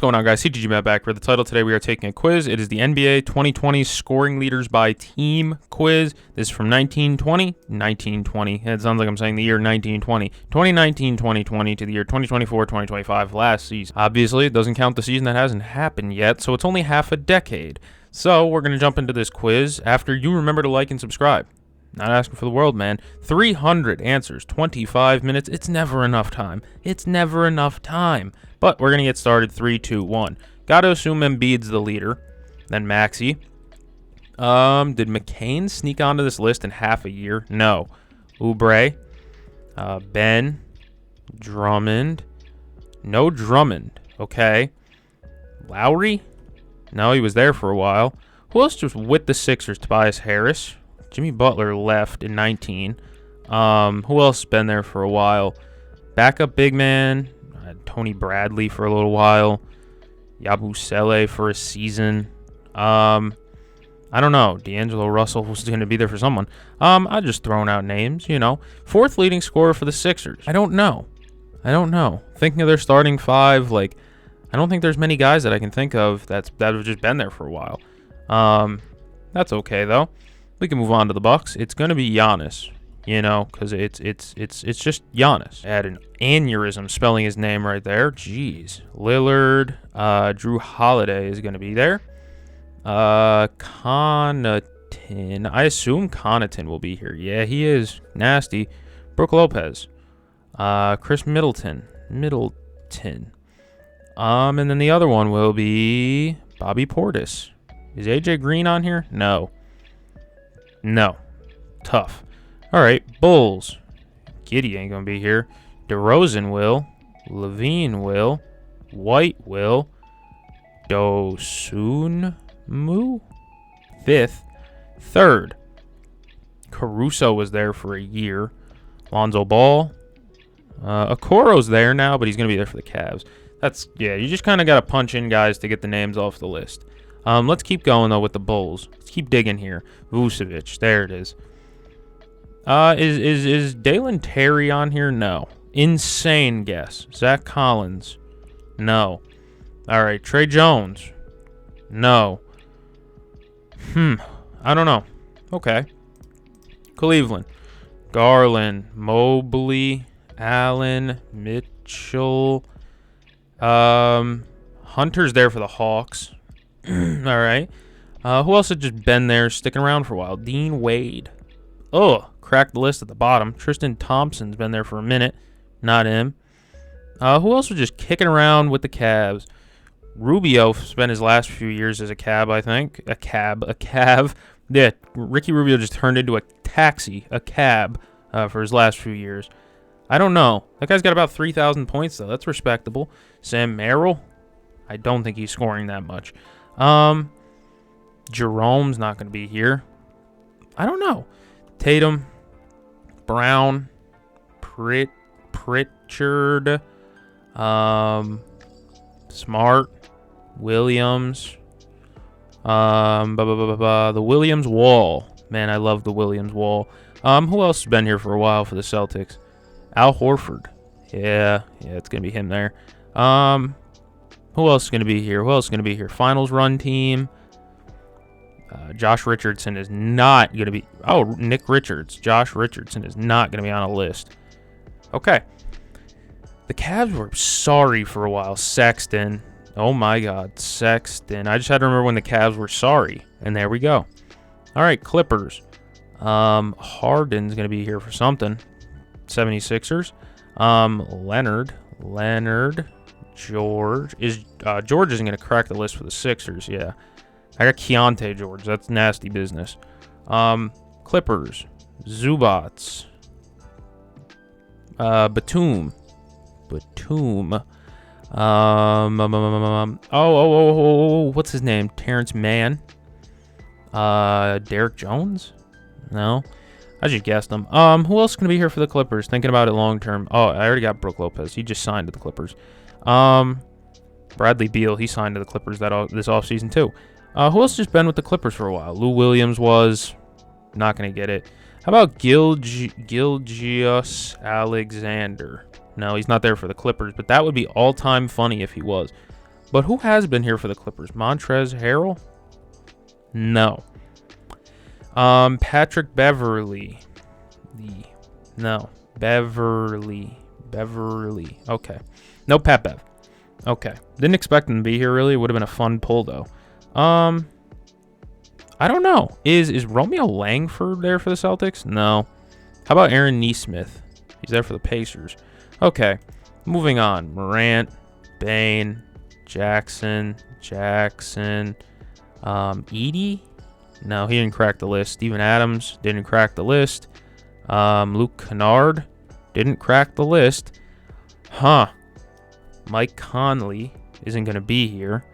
What's going on, guys? CGG Matt back for the title. Today we are taking a quiz. It is the NBA 2020 scoring leaders by team quiz. This is from 1920. It sounds like I'm saying the year 1920. 2019-2020 to the year 2024-2025 last season. Obviously, it doesn't count the season that hasn't happened yet, so it's only half a decade. So we're going to jump into this quiz after you remember to like and subscribe. Not asking for the world, man. 300 answers, 25 minutes. It's never enough time. But we're going to get started. 3, 2, 1. Got to assume Embiid's the leader. Then Maxey. Did McCain sneak onto this list in half a year? No. Oubre. Ben. Drummond. No Drummond. Okay. Lowry? No, he was there for a while. Who else was with the Sixers? Tobias Harris. Jimmy Butler left in 19. Who else has been there for a while? Backup big man. Tony Bradley for a little while. Yabusele for a season. I don't know. D'Angelo Russell was going to be there for someone. I'm just throwing out names, you know. Fourth leading scorer for the Sixers. I don't know. Thinking of their starting five, like, I don't think there's many guys that I can think of that have just been there for a while. That's okay though. We can move on to the Bucks. It's going to be Giannis, you know, because it's just Giannis. I had an aneurysm spelling his name right there. Jeez. Lillard, Drew Holiday is going to be there. Connaughton. I assume Connaughton will be here. Yeah, he is. Nasty. Brook Lopez. Chris Middleton. And then the other one will be Bobby Portis. Is AJ Green on here? No. Tough. All right, Bulls. Giddey ain't going to be here. DeRozan will. Levine will. White will. Dosunmu. Fifth. Third. Caruso was there for a year. Lonzo Ball. Okoro's there now, but he's going to be there for the Cavs. You just kind of got to punch in guys to get the names off the list. Let's keep going, though, with the Bulls. Let's keep digging here. Vucevic. There it is. Is Dalen Terry on here? No. Insane guess. Zach Collins. No. All right. Trey Jones. No. I don't know. Okay. Cleveland. Garland. Mobley. Allen. Mitchell. Hunter's there for the Hawks. All right. Who else had just been there, sticking around for a while? Dean Wade. Cracked the list at the bottom. Tristan Thompson's been there for a minute. Not him. Who else was just kicking around with the Cavs? Rubio spent his last few years as a cab, I think. A cab. Yeah, Ricky Rubio just turned into a cab for his last few years. I don't know. That guy's got about 3,000 points, though. That's respectable. Sam Merrill. I don't think he's scoring that much. Jerome's not going to be here. I don't know. Tatum, Brown, Pritchard, Smart, Williams, the Williams Wall. Man, I love the Williams Wall. Who else has been here for a while for the Celtics? Al Horford. Yeah, it's going to be him there. Who else is going to be here? Finals run team. Josh Richardson is not going to be... Oh, Nick Richards. Josh Richardson is not going to be on a list. Okay. The Cavs were sorry for a while. Sexton. Oh, my God. Sexton. I just had to remember when the Cavs were sorry. And there we go. All right, Clippers. Harden's going to be here for something. 76ers. Leonard. George isn't going to crack the list for the Sixers. Yeah. I got Keontae George. That's nasty business. Clippers. Zubats. Batum. What's his name? Terrence Mann. Derek Jones? No. I just guessed him. Who else is going to be here for the Clippers? Thinking about it long term. Oh, I already got Brook Lopez. He just signed to the Clippers. Bradley Beal, he signed to the Clippers this offseason too. Who else just been with the Clippers for a while? Lou Williams was. Not going to get it. How about Gilgeous Alexander? No, he's not there for the Clippers, but that would be all-time funny if he was. But who has been here for the Clippers? Montrezl Harrell? No. Patrick Beverly. No. Beverly. Okay. No Pat Bev. Okay. Didn't expect him to be here, really. It would have been a fun pull, though. I don't know. Is Romeo Langford there for the Celtics? No. How about Aaron Nesmith? He's there for the Pacers. Okay. Moving on. Morant, Bane, Jackson. Edie? No, he didn't crack the list. Steven Adams didn't crack the list. Luke Kennard didn't crack the list. Mike Conley isn't going to be here.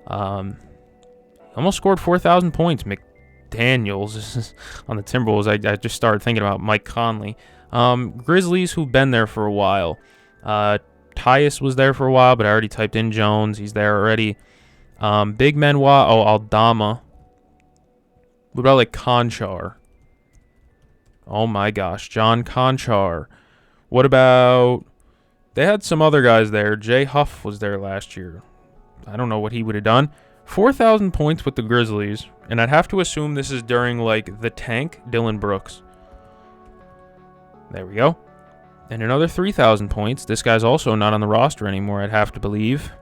Almost scored 4,000 points. McDaniels on the Timberwolves. I just started thinking about Mike Conley. Grizzlies, who've been there for a while. Tyus was there for a while, but I already typed in Jones. He's there already. Big Menwa. Aldama. What about like Conchar? Oh my gosh, John Conchar. What about... They had some other guys there. Jay Huff was there last year. I don't know what he would have done. 4,000 points with the Grizzlies. And I'd have to assume this is during, like, the tank, Dylan Brooks. There we go. And another 3,000 points. This guy's also not on the roster anymore, I'd have to believe.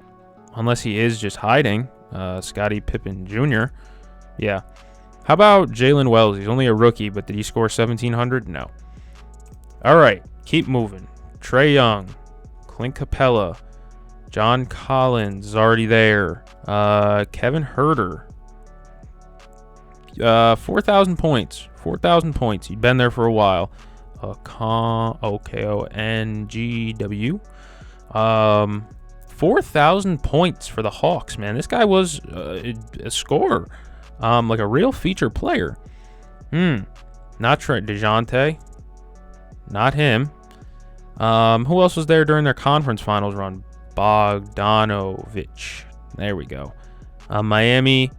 Unless he is just hiding. Scottie Pippen Jr. Yeah. How about Jalen Wells? He's only a rookie, but did he score 1,700? No. All right. Keep moving. Trae Young. Clint Capella. John Collins is already there. Kevin Huerter. 4,000 points. 4,000 points. He'd been there for a while. OKONGW. 4,000 points for the Hawks, man. This guy was a scorer. Like a real feature player. Not Trent DeJounte. Not him. Who else was there during their conference finals run? Bogdanovich. There we go. Miami,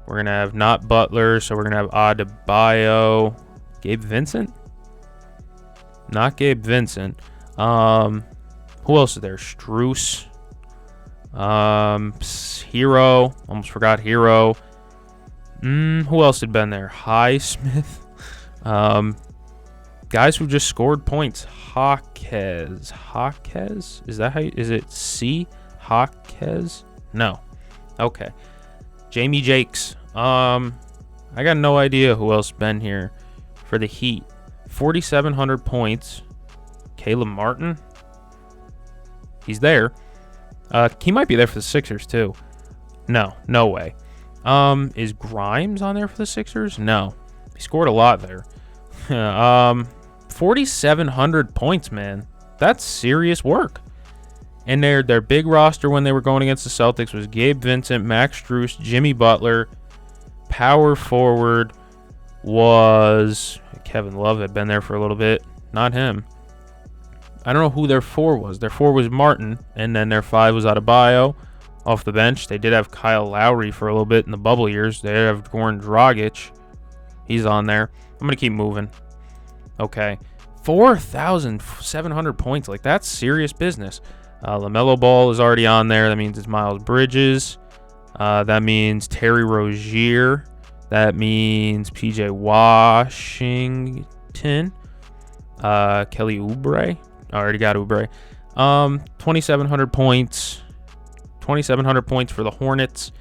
we're going to have not Butler, so we're going to have Adebayo. Gabe Vincent? Not Gabe Vincent. Who else is there? Strus. Hero. Almost forgot Hero. Who else had been there? Highsmith. Guys who just scored points. Hawkes. Is that how is it C? Hawkes? No. Okay. Jamie Jakes. I got no idea who else been here for the Heat. 4,700 points. Caleb Martin. He's there. He might be there for the Sixers too. No way. Is Grimes on there for the Sixers? No. He scored a lot there. 4,700 points, man. That's serious work. And their big roster when they were going against the Celtics was Gabe Vincent, Max Strus, Jimmy Butler. Power forward was Kevin Love had been there for a little bit. Not him. I don't know who their 4 was. Their 4 was Martin, and then their 5 was Adebayo off the bench. They did have Kyle Lowry for a little bit in the bubble years. They have Goran Dragic. He's on there. I'm going to keep moving. Okay. 4,700 points. Like, that's serious business. LaMelo Ball is already on there. That means it's Miles Bridges. That means Terry Rozier. That means PJ Washington. Kelly Oubre. I already got Oubre. 2,700 points. 2,700 points for the Hornets.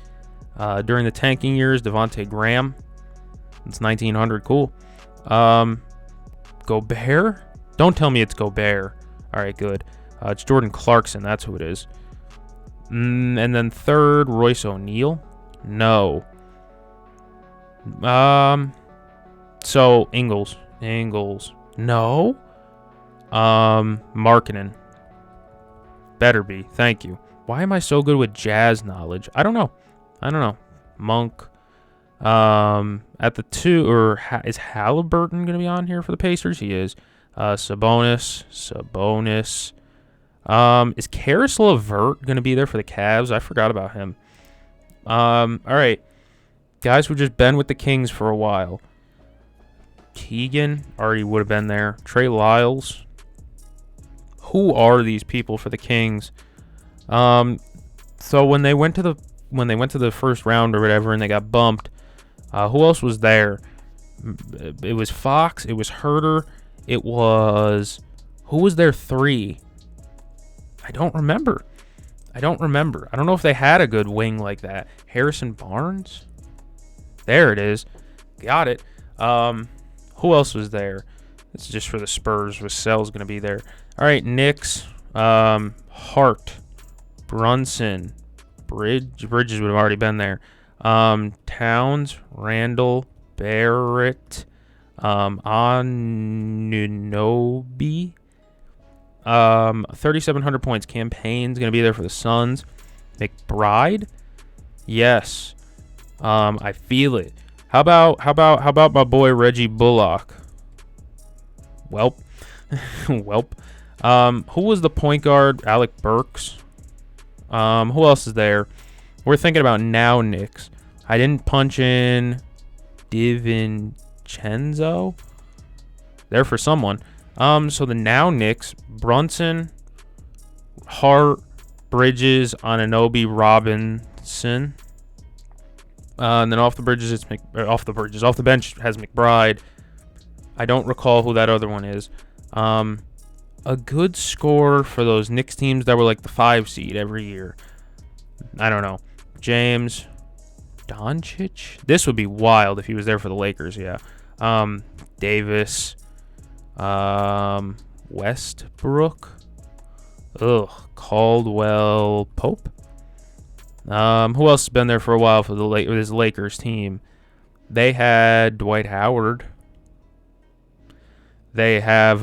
During the tanking years, Devontae Graham. It's 1,900. Cool. Gobert? Don't tell me it's Gobert. All right, good. It's Jordan Clarkson. That's who it is. And then third, Royce O'Neal. No. So Ingles. No. Markkanen. Better be. Thank you. Why am I so good with Jazz knowledge? I don't know. Monk. At the 2, or is Halliburton going to be on here for the Pacers? He is. Sabonis. Is Karis LeVert going to be there for the Cavs? I forgot about him. All right. Guys who just been with the Kings for a while. Keegan already would have been there. Trey Lyles. Who are these people for the Kings? So when they went to the first round or whatever, and they got bumped, who else was there? It was Fox. It was Herter. It was, who was there 3? I don't remember. I don't know if they had a good wing like that. Harrison Barnes. There it is. Got it. Who else was there? This is just for the Spurs. Vassell's going to be there. All right, Knicks. Hart. Brunson. Bridges would have already been there. Towns. Randall. Barrett. Anunoby. 3,700 points. Campaign's going to be there for the Suns. McBride. Yes. I feel it. How about my boy Reggie Bullock? Welp. Welp. Who was the point guard? Alec Burks. Who else is there? We're thinking about now Knicks. I didn't punch in DiVincenzo. There for someone. So the now Knicks, Brunson, Hart, Bridges, Anunoby, Robinson. And then off the bench has McBride. I don't recall who that other one is. A good score for those Knicks teams that were like the 5 seed every year. I don't know. James Doncic. This would be wild if he was there for the Lakers. Yeah. Davis. Westbrook. Caldwell Pope. Who else has been there for a while for this Lakers team? They had Dwight Howard. They have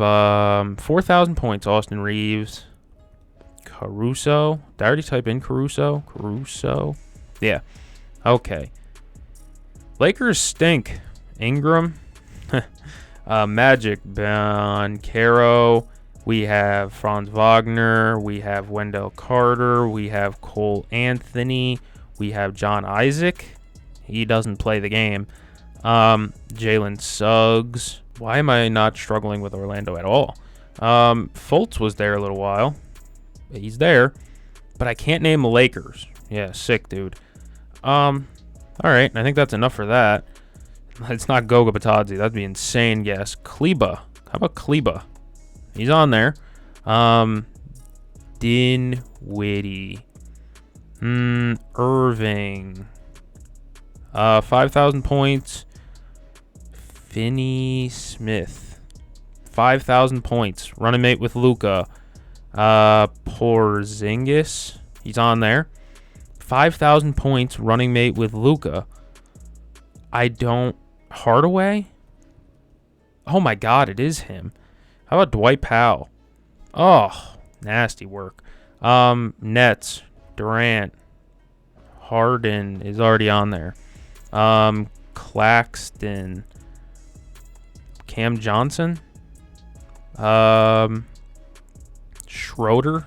4,000 points. Austin Reeves. Caruso. Did I already type in Caruso? Caruso. Yeah. Okay. Lakers stink. Ingram. Magic. Bancaro. We have Franz Wagner. We have Wendell Carter. We have Cole Anthony. We have John Isaac. He doesn't play the game. Jalen Suggs. Why am I not struggling with Orlando at all? Fultz was there a little while. He's there. But I can't name the Lakers. Yeah, sick, dude. All right. I think that's enough for that. It's not Goga Batadze. That'd be insane guess. Kleba. How about Kleba? He's on there. Dinwiddie. Irving. 5,000 points. Finney Smith. 5,000 points. Running mate with Luka. Porzingis. He's on there. 5,000 points. Running mate with Luka. Hardaway? Oh my God, it is him. How about Dwight Powell? Oh, nasty work. Nets. Durant. Harden is already on there. Claxton. Cam Johnson. Schroeder.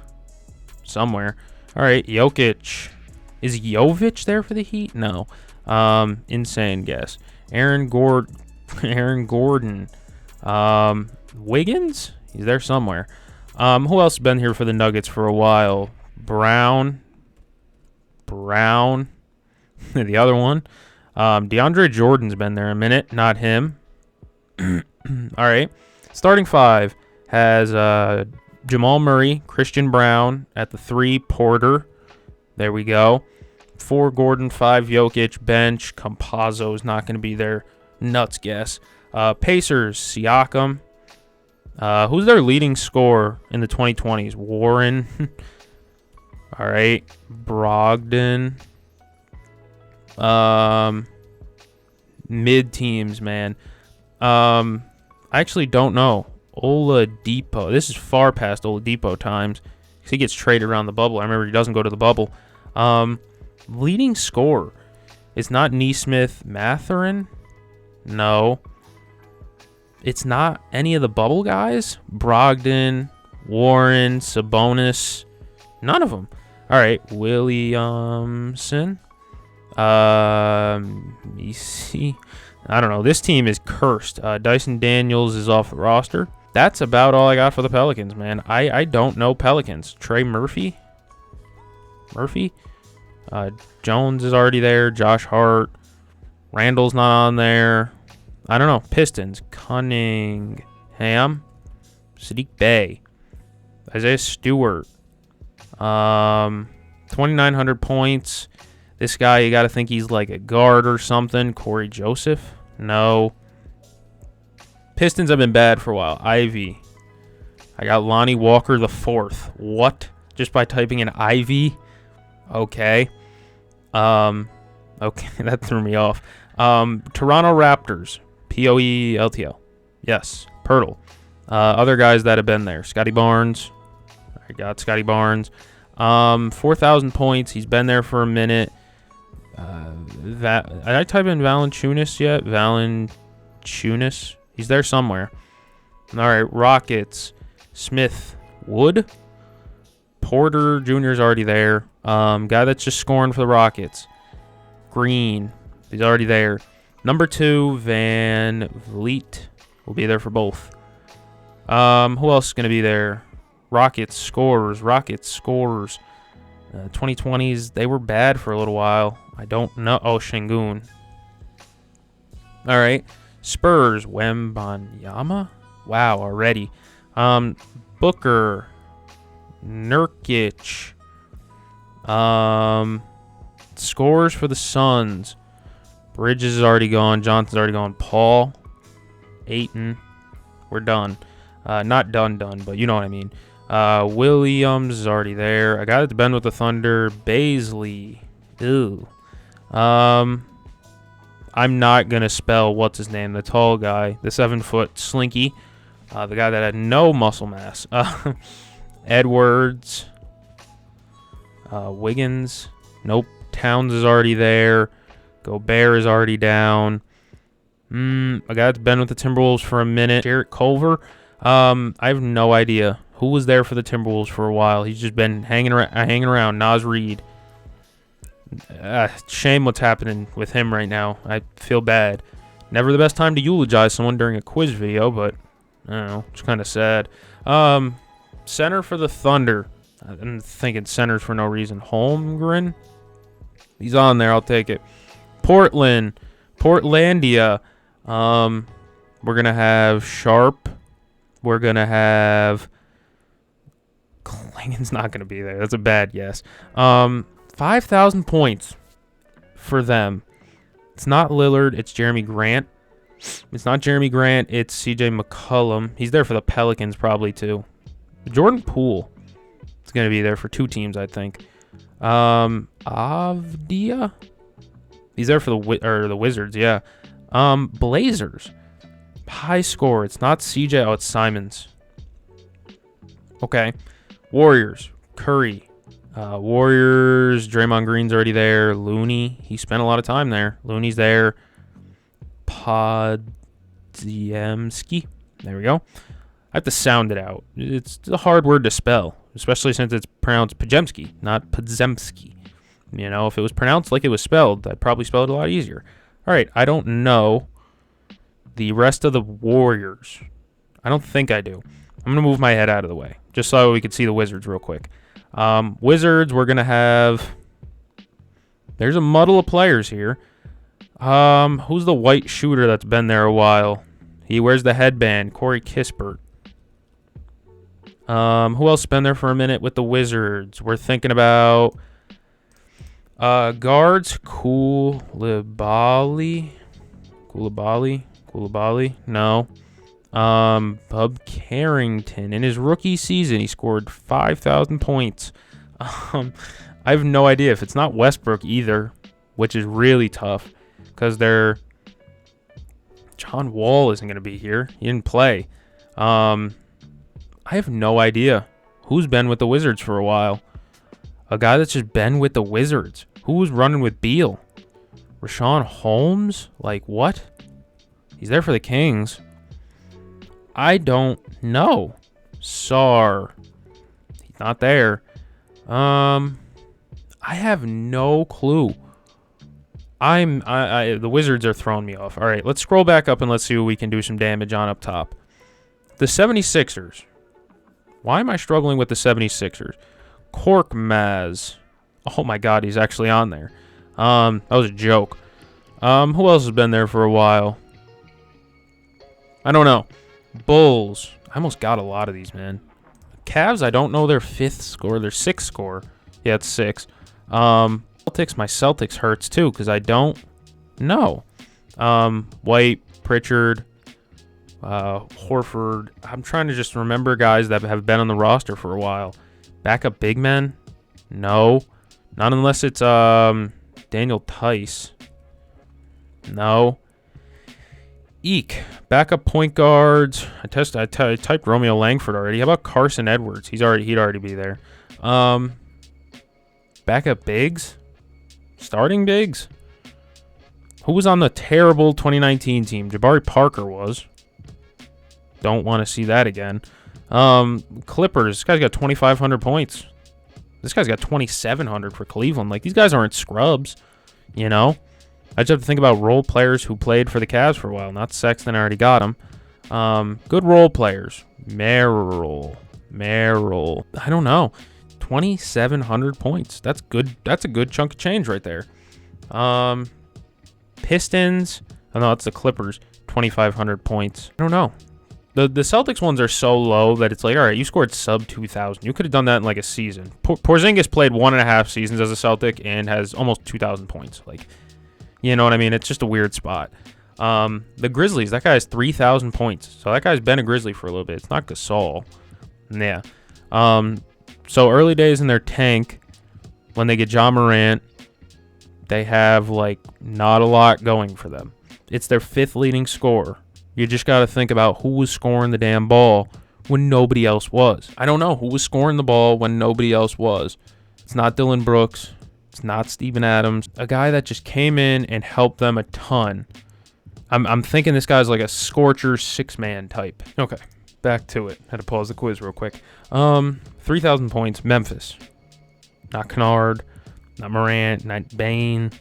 Somewhere. All right, Jokic. Is Jovic there for the Heat? No. Insane guess. Aaron Gordon. Wiggins? He's there somewhere. Who else has been here for the Nuggets for a while? Brown. The other one. DeAndre Jordan's been there a minute. Not him. All right. Starting 5 has Jamal Murray, Christian Brown at the 3, Porter. There we go. 4, Gordon, 5, Jokic, bench. Campazzo's not going to be there. Nuts guess. Pacers, Siakam. Who's their leading scorer in the 2020s? Warren. All right. Brogdon. Mid teams, man. I actually don't know. Oladipo. This is far past Oladipo times. Because he gets traded around the bubble. I remember he doesn't go to the bubble. Leading scorer. It's not Nesmith Mathurin. No. It's not any of the bubble guys. Brogdon, Warren, Sabonis. None of them. All right. Williamson. Let me see. I don't know. This team is cursed. Dyson Daniels is off the roster. That's about all I got for the Pelicans, man. I don't know Pelicans. Trey Murphy? Jones is already there. Josh Hart. Randall's not on there. I don't know. Pistons. Cunningham. Sadiq Bey. Isaiah Stewart. 2,900 points. This guy, you got to think he's like a guard or something. Corey Joseph. No. Pistons have been bad for a while. Ivy. I got Lonnie Walker the fourth. What? Just by typing in Ivy? Okay. Okay, that threw me off. Toronto Raptors. Poeltl. Yes. Pirtle. Other guys that have been there. Scotty Barnes. I got Scotty Barnes. 4,000 points. He's been there for a minute. Did I type in Valanciunas yet? Valanciunas? He's there somewhere. All right, Rockets. Smith. Wood. Porter Jr. is already there. Guy that's just scoring for the Rockets. Green. He's already there. Number 2, Van Vliet. Will be there for both. Who else is going to be there? Rockets scorers. 2020's, they were bad for a little while. I don't know. Oh, Şengün. All right. Spurs. Wembanyama? Wow, already. Booker. Nurkic. Scores for the Suns. Bridges is already gone. Johnson's already gone. Paul. Ayton. We're done. Not done, but you know what I mean. Williams is already there. I got it to bend with the Thunder. Baisley. Ew. I'm not going to spell what's his name, the tall guy, the 7-foot slinky, the guy that had no muscle mass. Edwards. Wiggins. Nope. Towns is already there. Gobert is already down. I got it to bend with the Timberwolves for a minute. Jarrett Culver. I have no idea who was there for the Timberwolves for a while. He's just been hanging around. Naz Reid. Shame what's happening with him right now. I feel bad. Never the best time to eulogize someone during a quiz video, but I don't know. It's kind of sad. Center for the Thunder. I'm thinking centers for no reason. Holmgren. He's on there. I'll take it. Portland. Portlandia. We're going to have Sharp. We're going to have... Klingon's not going to be there. That's a bad guess. 5,000 points for them. It's not Lillard. It's Jeremy Grant. It's not Jeremy Grant. It's CJ McCollum. He's there for the Pelicans probably too. Jordan Poole is going to be there for 2 teams, I think. Avdia? He's there for the Wizards, yeah. Blazers. High score. It's not CJ. Oh, it's Simons. Okay. Warriors. Curry. Warriors. Draymond Green's already there. Looney. He spent a lot of time there. Looney's there. Podziemski. There we go. I have to sound it out. It's a hard word to spell, especially since it's pronounced Podziemski, not Podziemski. You know, if it was pronounced like it was spelled, I'd probably spell it a lot easier. All right, I don't know the rest of the Warriors. I don't think I do. I'm going to move my head out of the way, just so we could see the Wizards real quick. Wizards, we're going to have... There's a muddle of players here. Who's the white shooter that's been there a while? He wears the headband. Corey Kispert. Who else has been there for a minute with the Wizards? We're thinking about guards. Koulibaly. No. Bub Carrington. In his rookie season, he scored 5,000 points. I have no idea if it's not Westbrook either, which is really tough because John Wall isn't going to be here. He didn't play. I have no idea who's been with the Wizards for a while. A guy that's just been with the Wizards. Who was running with Beal? Rashawn Holmes? Like, what? He's there for the Kings. I don't know. Sar. He's not there. I have no clue. The Wizards are throwing me off. All right, let's scroll back up and let's see what we can do some damage on up top. The 76ers. Why am I struggling with the 76ers? Korkmaz. Oh my God, he's actually on there. That was a joke. Who else has been there for a while? I don't know. Bulls. I almost got a lot of these, man. Cavs, I don't know their 5th score. Their 6th score. Yeah, it's 6. Celtics, my Celtics hurts too, because I don't know. White, Pritchard, Horford. I'm trying to just remember guys that have been on the roster for a while. Backup big men? No. Not unless it's Daniel Tice. No. Eek. Backup point guards. I typed Romeo Langford already. How about Carson Edwards? He'd already be there. Backup bigs? Starting bigs? Who was on the terrible 2019 team? Jabari Parker was. Don't want to see that again. Clippers. This guy's got 2,500 points. This guy's got 2,700 for Cleveland. Like, these guys aren't scrubs, you know? I just have to think about role players who played for the Cavs for a while. Not Sexton, I already got him. Good role players. Merrill. I don't know. 2,700 points. That's good. That's a good chunk of change right there. Pistons. Oh, no, that's the Clippers. 2,500 points. I don't know. The Celtics ones are so low that it's like, all right, you scored sub 2,000. You could have done that in like a season. Porzingis played 1.5 seasons as a Celtic and has almost 2,000 points. Like, you know what I mean? It's just a weird spot. The Grizzlies, that guy has 3,000 points. So that guy's been a Grizzly for a little bit. It's not Gasol. Yeah. So early days in their tank, when they get Ja Morant, they have like not a lot going for them. It's their 5th leading scorer. You just got to think about who was scoring the damn ball when nobody else was. I don't know who was scoring the ball when nobody else was. It's not Dylan Brooks. It's not Steven Adams. A guy that just came in and helped them a ton. I'm thinking this guy's like a Scorcher 6-man type. Okay, back to it. Had to pause the quiz real quick. 3,000 points, Memphis. Not Kennard, not Morant, not Bane.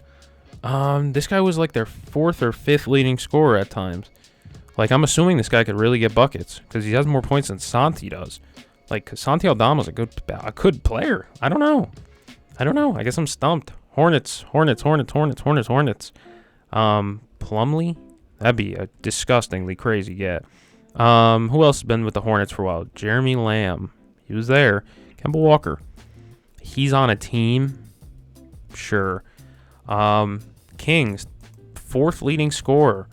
This guy was like their 4th or 5th leading scorer at times. Like, I'm assuming this guy could really get buckets because he has more points than Santi does. Like, Santi Aldama's a good player. I don't know. I guess I'm stumped. Hornets. Plumlee? That'd be a disgustingly crazy get. Who else has been with the Hornets for a while? Jeremy Lamb. He was there. Kemba Walker. He's on a team. Sure. Kings. 4th leading scorer.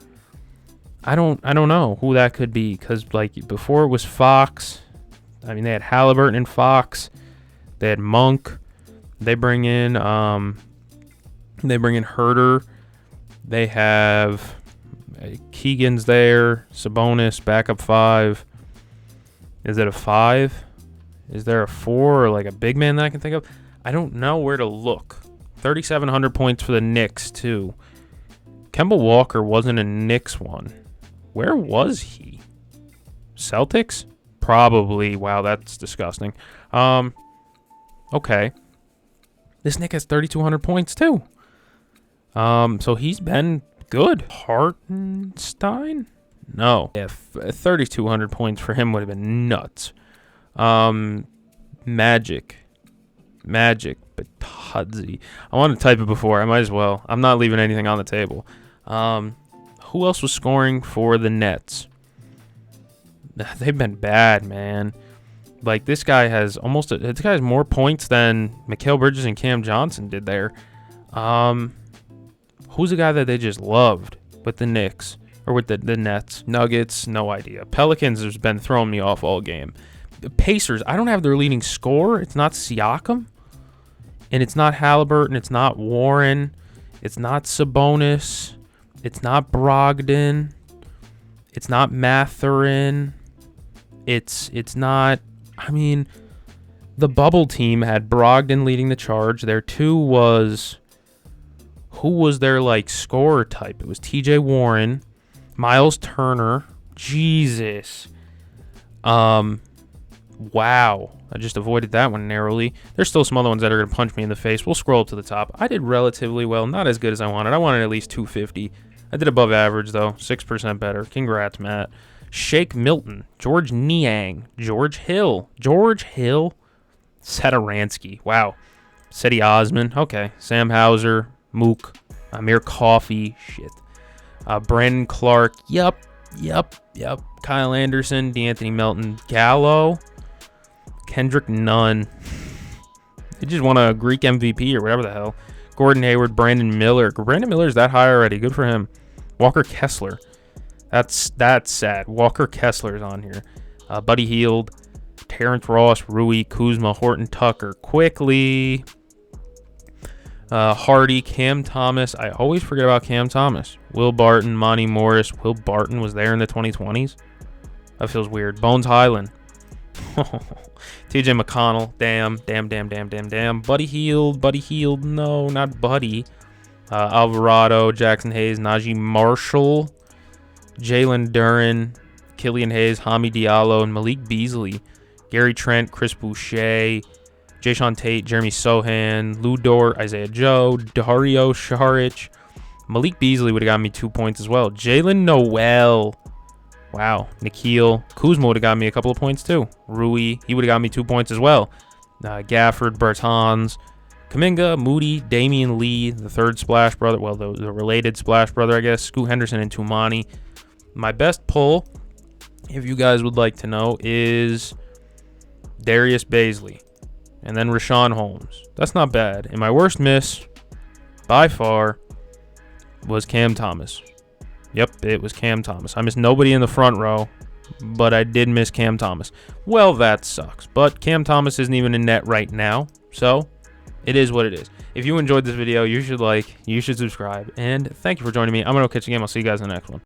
I don't know who that could be because, like, before it was Fox. I mean, they had Halliburton and Fox. They had Monk. They bring in Herter. They have Keegan's there. Sabonis, backup 5. Is it a 5? Is there a 4 or like a big man that I can think of? I don't know where to look. 3,700 points for the Knicks too. Kemba Walker wasn't a Knicks one. Where was he? Celtics? Probably. Wow, that's disgusting. Okay. This Nick has 3,200 points too. So he's been good. Hartenstein? No. Yeah, 3,200 points for him would have been nuts. Magic, but Hudzy. I wanted to type it before. I might as well. I'm not leaving anything on the table. Who else was scoring for the Nets? They've been bad, man. Like, this guy has more points than Mikal Bridges and Cam Johnson did there. Who's the guy that they just loved with the Knicks or with the Nets? Nuggets, no idea. Pelicans has been throwing me off all game. The Pacers, I don't have their leading scorer. It's not Siakam, and it's not Halliburton. It's not Warren. It's not Sabonis. It's not Brogdon. It's not Mathurin. It's not. I mean, the bubble team had Brogdon leading the charge. Their 2 was. Who was their, like, scorer type? It was TJ Warren, Miles Turner. Jesus. Wow. I just avoided that one narrowly. There's still some other ones that are going to punch me in the face. We'll scroll up to the top. I did relatively well. Not as good as I wanted. I wanted at least 250. I did above average, though. 6% better. Congrats, Matt. Shake Milton. George Niang. George Hill. Sadaransky. Wow. Cedi Osman. Okay. Sam Hauser. Mook. Amir Coffey. Shit. Brandon Clark. Yep. Kyle Anderson. D'Anthony Melton. Gallo. Kendrick Nunn. He just won a Greek MVP or whatever the hell. Gordon Hayward. Brandon Miller. Brandon Miller's that high already. Good for him. Walker Kessler. That's sad. Walker Kessler's on here. Buddy Hield. Terrence Ross. Rui. Kuzma. Horton Tucker. Quickly. Hardy, Cam Thomas. I always forget about Cam Thomas. Will Barton, Monty Morris. Will Barton was there in the 2020s. That feels weird. Bones Highland. TJ McConnell. Damn. Buddy Hield. No, not Buddy. Alvarado, Jackson Hayes, Najee Marshall, Jalen Duren, Killian Hayes, Hami Diallo, and Malik Beasley. Gary Trent, Chris Boucher, Jayshawn Tate, Jeremy Sohan, Lou Dort, Isaiah Joe, Dario Saric. Malik Beasley would have gotten me 2 points as well. Jalen Noel. Wow. Nikhil. Kuzma would have got me a couple of points too. Rui, he would have got me 2 points as well. Gafford, Bertans, Kuminga, Moody, Damian Lee, the third Splash Brother. Well, the related Splash Brother, I guess. Scoot Henderson and Tumani. My best pull, if you guys would like to know, is Darius Baisley. And then Rashawn Holmes. That's not bad. And my worst miss, by far, was Cam Thomas. Yep, it was Cam Thomas. I missed nobody in the front row, but I did miss Cam Thomas. Well, that sucks. But Cam Thomas isn't even in net right now, so it is what it is. If you enjoyed this video, you should like, you should subscribe, and thank you for joining me. I'm going to catch you again. I'll see you guys in the next one.